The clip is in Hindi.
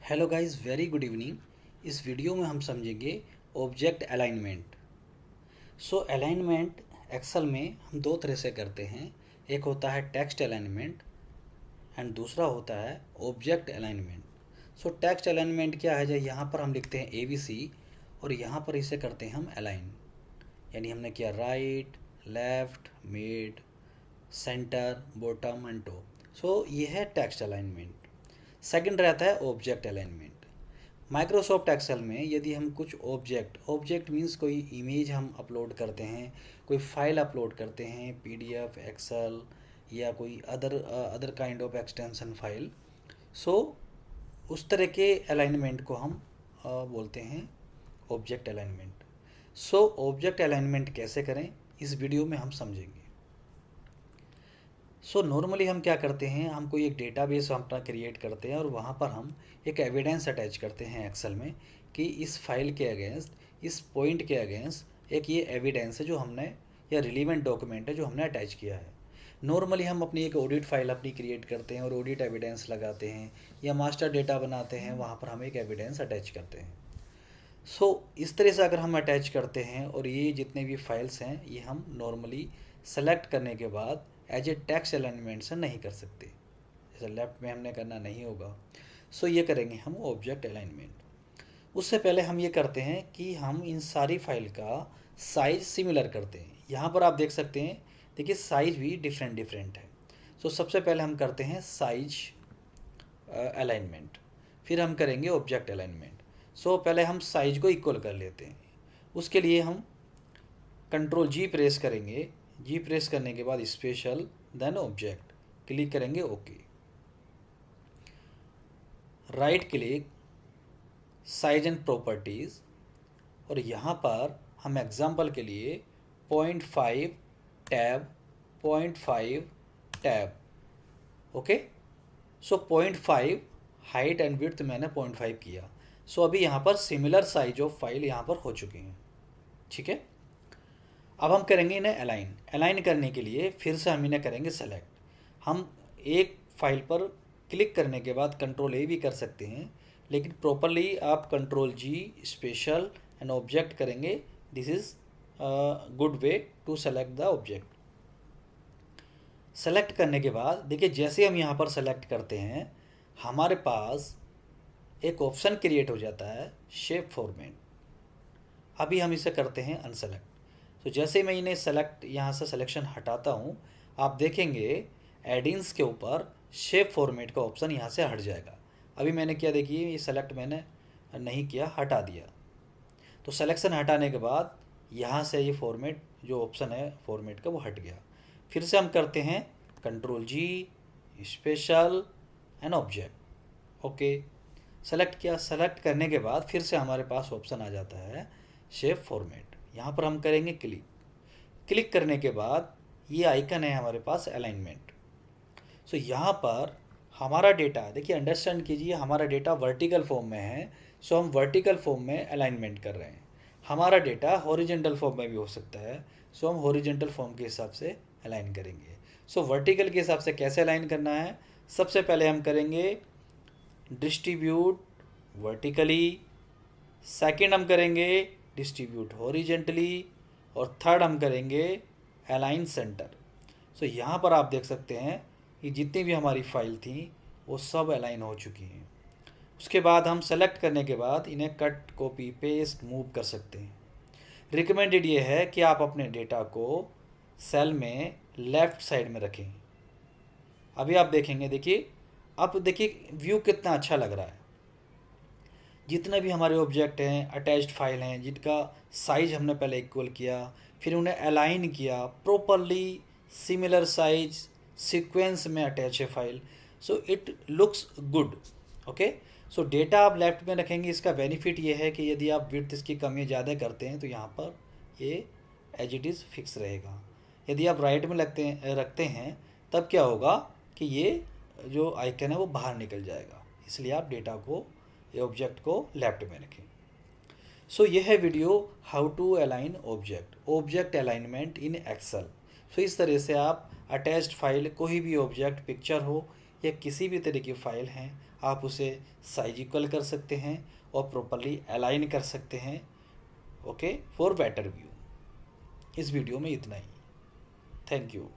Hello guys, very good evening. इस वीडियो में हम समझेंगे ऑब्जेक्ट अलाइनमेंट। सो अलाइनमेंट एक्सेल में हम दो तरह से करते हैं। एक होता है टेक्स्ट अलाइनमेंट एंड दूसरा होता है ऑब्जेक्ट अलाइनमेंट। सो टेक्स्ट अलाइनमेंट क्या है, जब यहाँ पर हम लिखते हैं ABC और यहाँ पर इसे करते हैं हम अलाइन, यानी हमने किया right, left, mid, centre, bottom and top. So ये है टेक्स्ट अलाइनमेंट। सेकंड रहता है ऑब्जेक्ट अलाइनमेंट। माइक्रोसॉफ्ट एक्सेल में यदि हम कुछ ऑब्जेक्ट मीन्स कोई इमेज हम अपलोड करते हैं, कोई फाइल अपलोड करते हैं, PDF, एक्सेल या कोई other kind of extension file. So उस तरह के अलाइनमेंट को हम बोलते हैं object alignment. So object alignment कैसे करें, इस वीडियो में हम समझेंगे। सो नॉर्मली हम क्या करते हैं, हम कोई एक डेटाबेस हम अपना क्रिएट करते हैं और वहाँ पर हम एक एविडेंस अटैच करते हैं एक्सेल में कि इस फाइल के अगेंस्ट, इस पॉइंट के अगेंस्ट एक ये एविडेंस है जो हमने, या रिलीवेंट डॉक्यूमेंट है जो हमने अटैच किया है। नॉर्मली हम अपनी एक ऑडिट फाइल अपनी क्रिएट करते हैं और ऑडिट एविडेंस लगाते हैं, या मास्टर डेटा बनाते हैं, वहाँ पर हम एक एविडेंस अटैच करते हैं। सो इस तरह से अगर हम अटैच करते हैं और ये जितने भी फाइल्स हैं ये हम नॉर्मली सेलेक्ट करने के बाद एज ए टेक्स्ट अलाइनमेंट से नहीं कर सकते, जैसे लेफ्ट में हमने करना नहीं होगा। सो ये करेंगे हम ऑब्जेक्ट अलाइनमेंट। उससे पहले हम ये करते हैं कि हम इन सारी फाइल का साइज सिमिलर करते हैं। यहाँ पर आप देख सकते हैं, देखिए साइज भी डिफरेंट डिफरेंट है। सो सबसे पहले हम करते हैं साइज अलाइनमेंट, फिर हम करेंगे ऑब्जेक्ट अलाइनमेंट। सो पहले हम साइज को इक्वल कर लेते हैं। उसके लिए हम Ctrl+G प्रेस करेंगे। जी प्रेस करने के बाद स्पेशल, देन ऑब्जेक्ट, क्लिक करेंगे okay. Right click, size and properties, और यहाँ पर हम एग्जांपल के लिए 0.5 tab, 0.5 tab, okay. So 0.5 height and width मैंने 0.5 किया। सो अभी यहाँ पर सिमिलर साइज ऑफ फाइल यहाँ पर हो चुकी हैं, ठीक है। अब हम करेंगे इन्हें अलाइन। अलाइन करने के लिए फिर से हम इन्हें करेंगे सेलेक्ट। हम एक फाइल पर क्लिक करने के बाद Ctrl+A भी कर सकते हैं, लेकिन प्रॉपरली आप Ctrl+G स्पेशल एंड ऑब्जेक्ट करेंगे। This is good way to select the object. Select करने के बाद देखिए, जैसे हम यहाँ पर सेलेक्ट करते हैं हमारे पास एक ऑप्शन क्रिएट हो जाता है शेप फॉर्मेट। अभी हम इसे करते हैं अनसेलेक्ट। तो जैसे मैं इन्हें सेलेक्ट, यहाँ से सिलेक्शन हटाता हूँ, आप देखेंगे एडिंग्स के ऊपर शेप फॉर्मेट का ऑप्शन यहाँ से हट जाएगा। अभी मैंने क्या, देखिए ये सेलेक्ट मैंने नहीं किया, हटा दिया। तो सिलेक्शन हटाने के बाद यहाँ से ये फॉर्मेट जो ऑप्शन है फॉर्मेट का वो हट गया। फिर से हम करते हैं Ctrl+G special and object, okay. Select किया। सेलेक्ट करने के बाद फिर से हमारे पास ऑप्शन आ जाता है शेप फॉर्मेट। यहाँ पर हम करेंगे क्लिक। क्लिक करने के बाद ये आइकन है हमारे पास अलाइनमेंट। सो यहाँ पर हमारा डेटा देखिए, अंडरस्टैंड कीजिए, हमारा डेटा वर्टिकल फॉर्म में है। सो हम वर्टिकल फॉर्म में अलाइनमेंट कर रहे हैं। हमारा डेटा हॉरिजेंटल फॉर्म में भी हो सकता है। सो हम हॉरिजेंटल फॉर्म के हिसाब से अलाइन करेंगे। सो वर्टिकल के हिसाब से कैसे अलाइन करना है, सबसे पहले हम करेंगे डिस्ट्रीब्यूट वर्टिकली, सेकेंड हम करेंगे डिस्ट्रीब्यूट हॉरिजेंटली, और थर्ड हम करेंगे अलाइन सेंटर। सो यहाँ पर आप देख सकते हैं कि जितनी भी हमारी फाइल थी वो सब अलाइन हो चुकी हैं। उसके बाद हम सेलेक्ट करने के बाद इन्हें कट, कॉपी, पेस्ट, मूव कर सकते हैं। रिकमेंडेड ये है कि आप अपने डेटा को सेल में लेफ़्ट साइड में रखें। अभी आप देखेंगे, देखिए अब देखिए व्यू कितना अच्छा लग रहा है। जितने भी हमारे ऑब्जेक्ट हैं, अटैच्ड फाइल हैं, जिनका साइज हमने पहले इक्वल किया, फिर उन्हें अलाइन किया प्रॉपरली, सिमिलर साइज, सीक्वेंस में अटैच है file. So it looks good, okay. So data आप लेफ्ट में रखेंगे। इसका बेनिफिट ये है कि यदि आप विड्थ इसकी कमी ज़्यादा करते हैं तो यहाँ पर ये एज इट इज़ फिक्स रहेगा। यदि आप राइट में रखते हैं तब क्या होगा कि ये जो आइकन है वो बाहर निकल जाएगा। इसलिए आप डेटा को, ये ऑब्जेक्ट को लेफ्ट में रखें। सो ये है video how to align object alignment in Excel. So इस तरह से आप अटैच्ड फाइल, कोई भी ऑब्जेक्ट, पिक्चर हो या किसी भी तरह की फाइल हैं, आप उसे साइज इक्वल कर सकते हैं और प्रॉपरली अलाइन कर सकते हैं। Okay, for better view. इस वीडियो में इतना ही। Thank you.